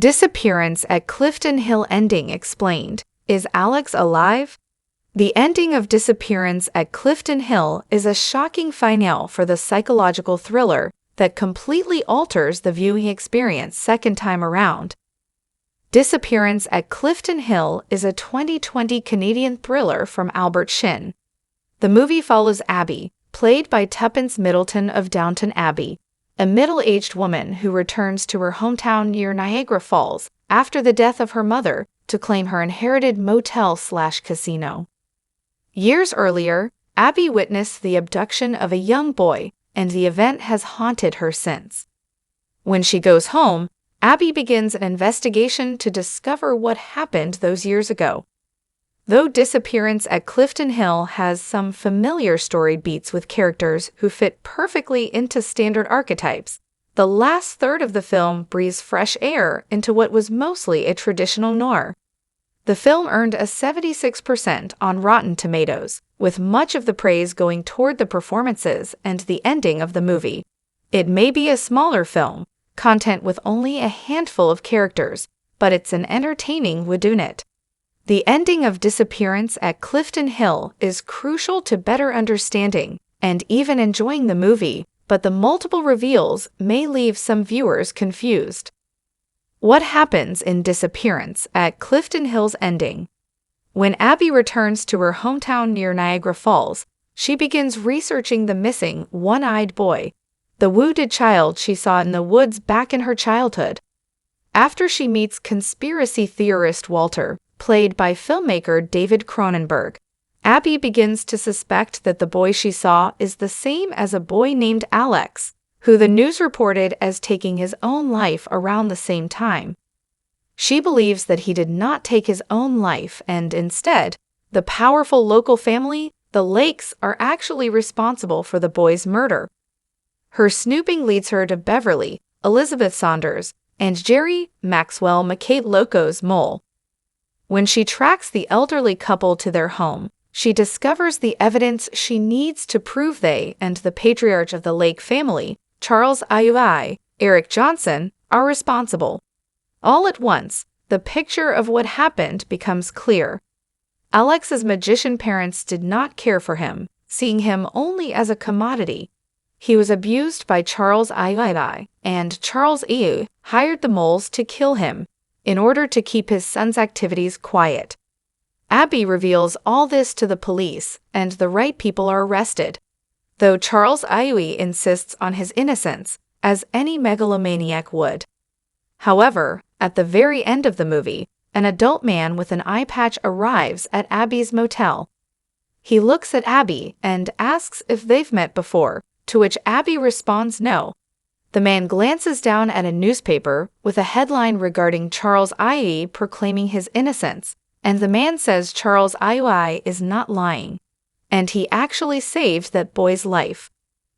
Disappearance at Clifton Hill ending explained. Is Alex alive? The ending of Disappearance at Clifton Hill is a shocking finale for the psychological thriller that completely alters the viewing experience second time around. Disappearance at Clifton Hill is a 2020 Canadian thriller from Albert Shin. The movie follows Abby, played by Tuppence Middleton of Downton Abbey, a middle-aged woman who returns to her hometown near Niagara Falls after the death of her mother to claim her inherited motel/casino. Years earlier, Abby witnessed the abduction of a young boy, and the event has haunted her since. When she goes home, Abby begins an investigation to discover what happened those years ago. Though Disappearance at Clifton Hill has some familiar story beats with characters who fit perfectly into standard archetypes, the last third of the film breathes fresh air into what was mostly a traditional noir. The film earned a 76% on Rotten Tomatoes, with much of the praise going toward the performances and the ending of the movie. It may be a smaller film, content with only a handful of characters, but it's an entertaining whodunit. The ending of Disappearance at Clifton Hill is crucial to better understanding and even enjoying the movie, but the multiple reveals may leave some viewers confused. What happens in Disappearance at Clifton Hill's ending? When Abby returns to her hometown near Niagara Falls, she begins researching the missing, one-eyed boy, the wounded child she saw in the woods back in her childhood. After she meets conspiracy theorist Walter, played by filmmaker David Cronenberg, Abby begins to suspect that the boy she saw is the same as a boy named Alex, who the news reported as taking his own life around the same time. She believes that he did not take his own life and instead, the powerful local family, the Lakes, are actually responsible for the boy's murder. Her snooping leads her to Beverly, Elizabeth Saunders, and Jerry Maxwell McKay-Loco's Mole. When she tracks the elderly couple to their home, she discovers the evidence she needs to prove they and the patriarch of the Lake family, Charles Iui, Eric Johnson, are responsible. All at once, the picture of what happened becomes clear. Alex's magician parents did not care for him, seeing him only as a commodity. He was abused by Charles Iui, and Charles Iui hired the moles to kill him in order to keep his son's activities quiet. Abby reveals all this to the police, and the right people are arrested, though Charles Iui insists on his innocence, as any megalomaniac would. However, at the very end of the movie, an adult man with an eye patch arrives at Abby's motel. He looks at Abby and asks if they've met before, to which Abby responds no. The man glances down at a newspaper with a headline regarding Charles Iui proclaiming his innocence, and the man says Charles Iui is not lying, and he actually saved that boy's life.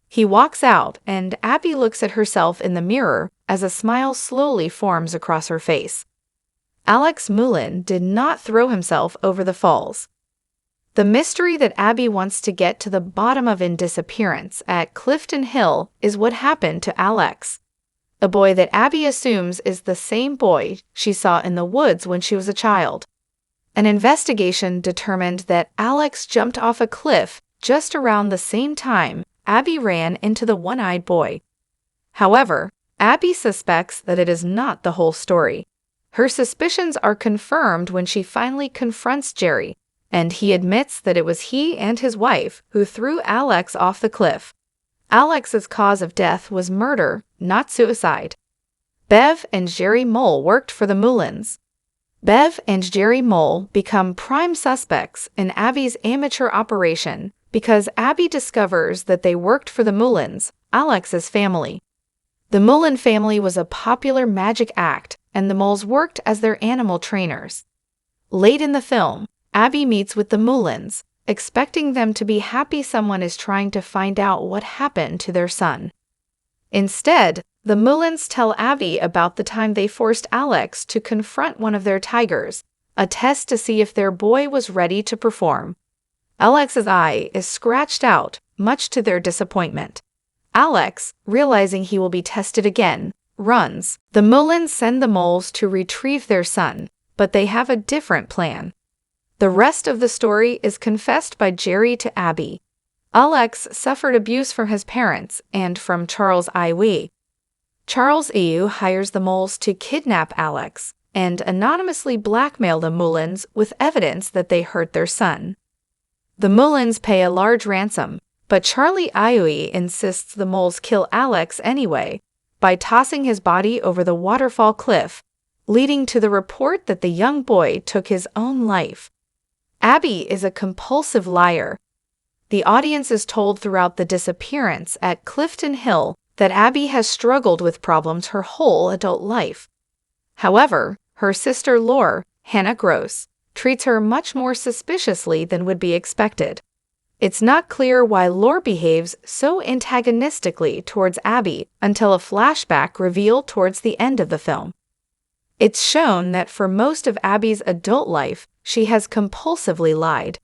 He walks out, and Abby looks at herself in the mirror as a smile slowly forms across her face. Alex Mullen did not throw himself over the falls. The mystery that Abby wants to get to the bottom of in Disappearance at Clifton Hill is what happened to Alex, a boy that Abby assumes is the same boy she saw in the woods when she was a child. An investigation determined that Alex jumped off a cliff just around the same time Abby ran into the one-eyed boy. However, Abby suspects that it is not the whole story. Her suspicions are confirmed when she finally confronts Jerry, and he admits that it was he and his wife who threw Alex off the cliff. Alex's cause of death was murder, not suicide. Bev and Jerry Mole worked for the Mullens. Bev and Jerry Mole become prime suspects in Abby's amateur operation because Abby discovers that they worked for the Mullens, Alex's family. The Mullen family was a popular magic act, and the moles worked as their animal trainers. Late in the film, Abby meets with the Mullens, expecting them to be happy someone is trying to find out what happened to their son. Instead, the Mullens tell Abby about the time they forced Alex to confront one of their tigers, a test to see if their boy was ready to perform. Alex's eye is scratched out, much to their disappointment. Alex, realizing he will be tested again, runs. The Mullens send the moles to retrieve their son, but they have a different plan. The rest of the story is confessed by Jerry to Abby. Alex suffered abuse from his parents and from Charles Iwe. Charles Iwe hires the moles to kidnap Alex and anonymously blackmail the Mullens with evidence that they hurt their son. The Mullens pay a large ransom, but Charlie Iwe insists the moles kill Alex anyway by tossing his body over the waterfall cliff, leading to the report that the young boy took his own life. Abby is a compulsive liar. The audience is told throughout the disappearance at Clifton Hill that Abby has struggled with problems her whole adult life. However, her sister Lore, Hannah Gross, treats her much more suspiciously than would be expected. It's not clear why Lore behaves so antagonistically towards Abby until a flashback revealed towards the end of the film. It's shown that for most of Abby's adult life, she has compulsively lied.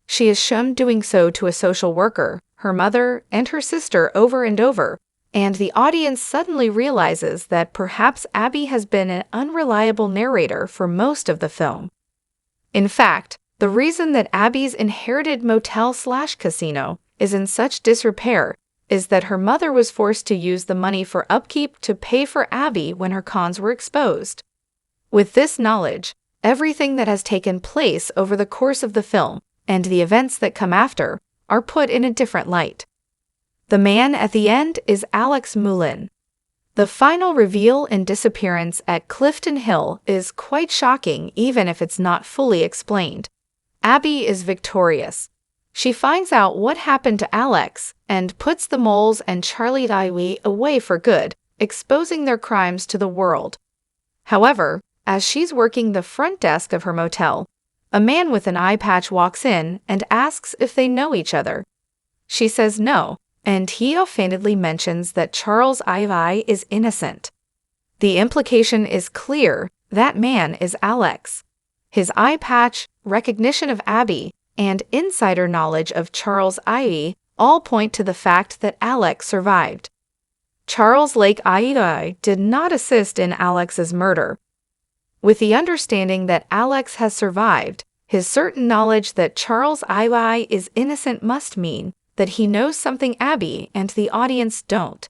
She is shown doing so to a social worker, her mother, and her sister over and over, and the audience suddenly realizes that perhaps Abby has been an unreliable narrator for most of the film. In fact, the reason that Abby's inherited motel/casino is in such disrepair is that her mother was forced to use the money for upkeep to pay for Abby when her cons were exposed. With this knowledge, everything that has taken place over the course of the film and the events that come after are put in a different light. The man at the end is Alex Mullen. The final reveal in Disappearance at Clifton Hill is quite shocking even if it's not fully explained. Abby is victorious. She finds out what happened to Alex and puts the moles and Charlie Iwe away for good, exposing their crimes to the world. However, as she's working the front desk of her motel, a man with an eye patch walks in and asks if they know each other. She says no, and he offhandedly mentions that Charles Iwe is innocent. The implication is clear: that man is Alex. His eye patch, recognition of Abby, and insider knowledge of Charles Iwe all point to the fact that Alex survived. Charles Lake Iwe did not assist in Alex's murder. With the understanding that Alex has survived, his certain knowledge that Charles Iwe is innocent must mean that he knows something Abby and the audience don't.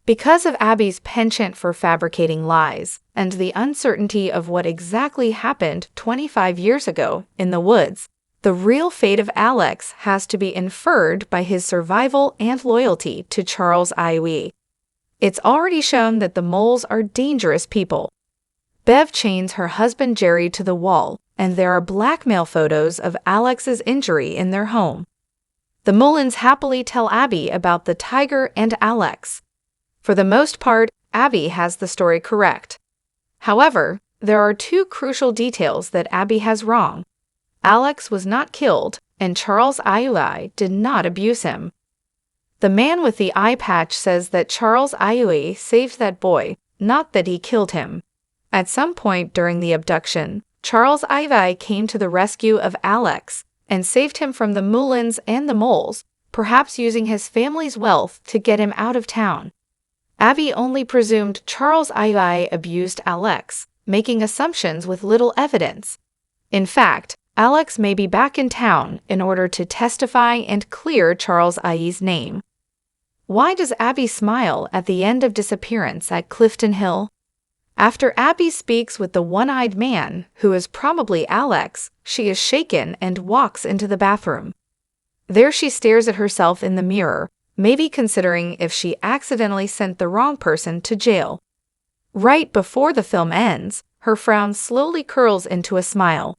Because of Abby's penchant for fabricating lies and the uncertainty of what exactly happened 25 years ago in the woods, the real fate of Alex has to be inferred by his survival and loyalty to Charles Iwe. It's already shown that the moles are dangerous people. Bev chains her husband Jerry to the wall, and there are blackmail photos of Alex's injury in their home. The Mullens happily tell Abby about the tiger and Alex. For the most part, Abby has the story correct. However, there are two crucial details that Abby has wrong. Alex was not killed, and Charles Iwe did not abuse him. The man with the eye patch says that Charles Iwe saved that boy, not that he killed him. At some point during the abduction, Charles Iwe came to the rescue of Alex and saved him from the Mullens and the moles, perhaps using his family's wealth to get him out of town. Abby only presumed Charles Iwe abused Alex, making assumptions with little evidence. In fact, Alex may be back in town in order to testify and clear Charles Iwe's name. Why does Abby smile at the end of Disappearance at Clifton Hill? After Abby speaks with the one-eyed man, who is probably Alex, she is shaken and walks into the bathroom. There she stares at herself in the mirror, maybe considering if she accidentally sent the wrong person to jail. Right before the film ends, her frown slowly curls into a smile.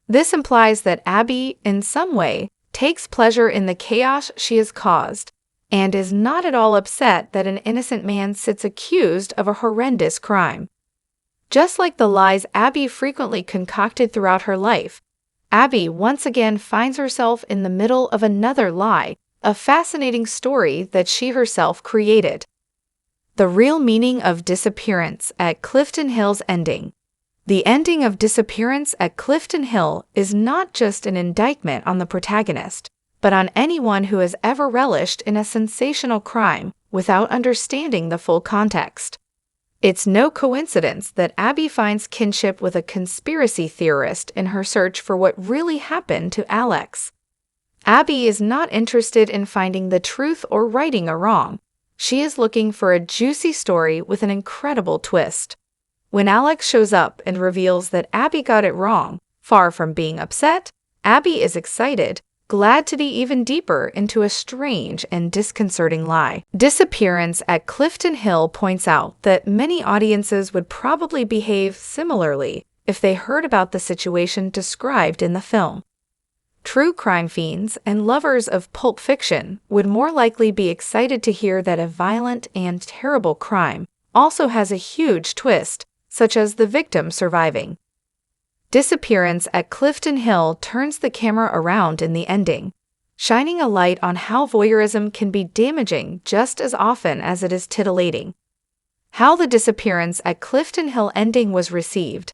This implies that Abby, in some way, takes pleasure in the chaos she has caused, and is not at all upset that an innocent man sits accused of a horrendous crime. Just like the lies Abby frequently concocted throughout her life, Abby once again finds herself in the middle of another lie, a fascinating story that she herself created. The real meaning of Disappearance at Clifton Hill's ending. The ending of Disappearance at Clifton Hill is not just an indictment on the protagonist, but on anyone who has ever relished in a sensational crime without understanding the full context. It's no coincidence that Abby finds kinship with a conspiracy theorist in her search for what really happened to Alex. Abby is not interested in finding the truth or righting a wrong. She is looking for a juicy story with an incredible twist. When Alex shows up and reveals that Abby got it wrong, far from being upset, Abby is excited, glad to dig even deeper into a strange and disconcerting lie. Disappearance at Clifton Hill points out that many audiences would probably behave similarly if they heard about the situation described in the film. True crime fiends and lovers of pulp fiction would more likely be excited to hear that a violent and terrible crime also has a huge twist, such as the victim surviving. Disappearance at Clifton Hill turns the camera around in the ending, shining a light on how voyeurism can be damaging just as often as it is titillating. How the Disappearance at Clifton Hill ending was received.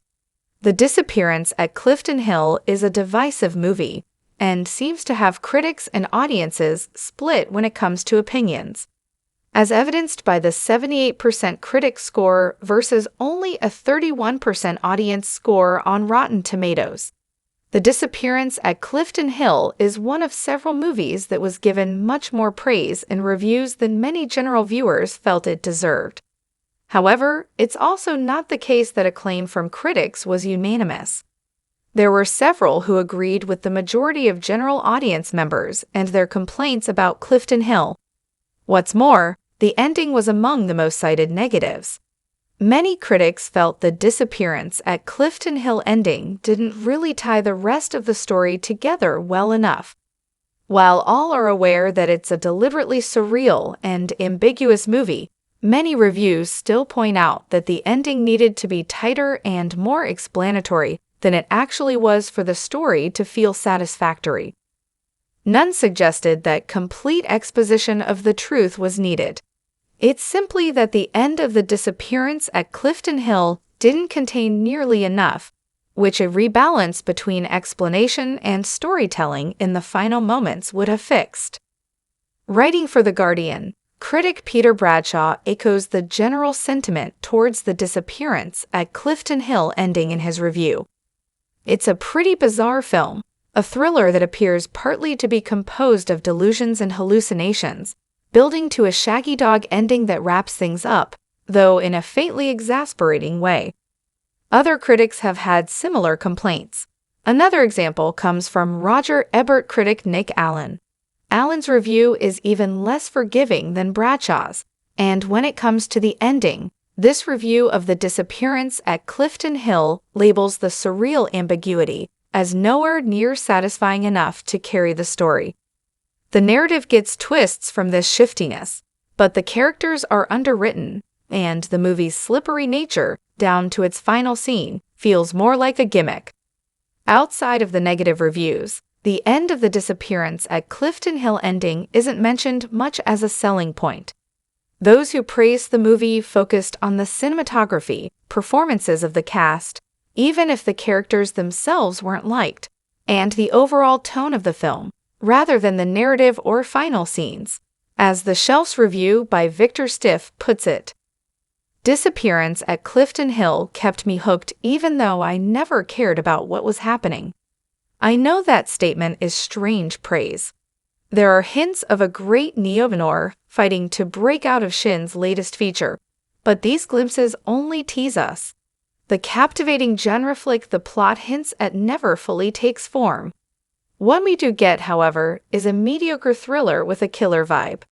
The Disappearance at Clifton Hill is a divisive movie and seems to have critics and audiences split when it comes to opinions, as evidenced by the 78% critic score versus only a 31% audience score on Rotten Tomatoes. The Disappearance at Clifton Hill is one of several movies that was given much more praise in reviews than many general viewers felt it deserved. However, it's also not the case that acclaim from critics was unanimous. There were several who agreed with the majority of general audience members and their complaints about Clifton Hill. What's more, the ending was among the most cited negatives. Many critics felt the Disappearance at Clifton Hill ending didn't really tie the rest of the story together well enough. While all are aware that it's a deliberately surreal and ambiguous movie, many reviews still point out that the ending needed to be tighter and more explanatory than it actually was for the story to feel satisfactory. None suggested that complete exposition of the truth was needed. It's simply that the end of the Disappearance at Clifton Hill didn't contain nearly enough, which a rebalance between explanation and storytelling in the final moments would have fixed. Writing for The Guardian, critic Peter Bradshaw echoes the general sentiment towards the Disappearance at Clifton Hill ending in his review. It's a pretty bizarre film, a thriller that appears partly to be composed of delusions and hallucinations, building to a shaggy dog ending that wraps things up, though in a faintly exasperating way. Other critics have had similar complaints. Another example comes from Roger Ebert critic Nick Allen. Allen's review is even less forgiving than Bradshaw's, and when it comes to the ending, this review of the Disappearance at Clifton Hill labels the surreal ambiguity as nowhere near satisfying enough to carry the story. The narrative gets twists from this shiftiness, but the characters are underwritten, and the movie's slippery nature, down to its final scene, feels more like a gimmick. Outside of the negative reviews, the end of the Disappearance at Clifton Hill ending isn't mentioned much as a selling point. Those who praised the movie focused on the cinematography, performances of the cast, even if the characters themselves weren't liked, and the overall tone of the film, rather than the narrative or final scenes. As the Shelf's review by Victor Stiff puts it, Disappearance at Clifton Hill kept me hooked even though I never cared about what was happening. I know that statement is strange praise. There are hints of a great neo-noir fighting to break out of Shin's latest feature, but these glimpses only tease us. The captivating genre flick the plot hints at never fully takes form. What we do get, however, is a mediocre thriller with a killer vibe.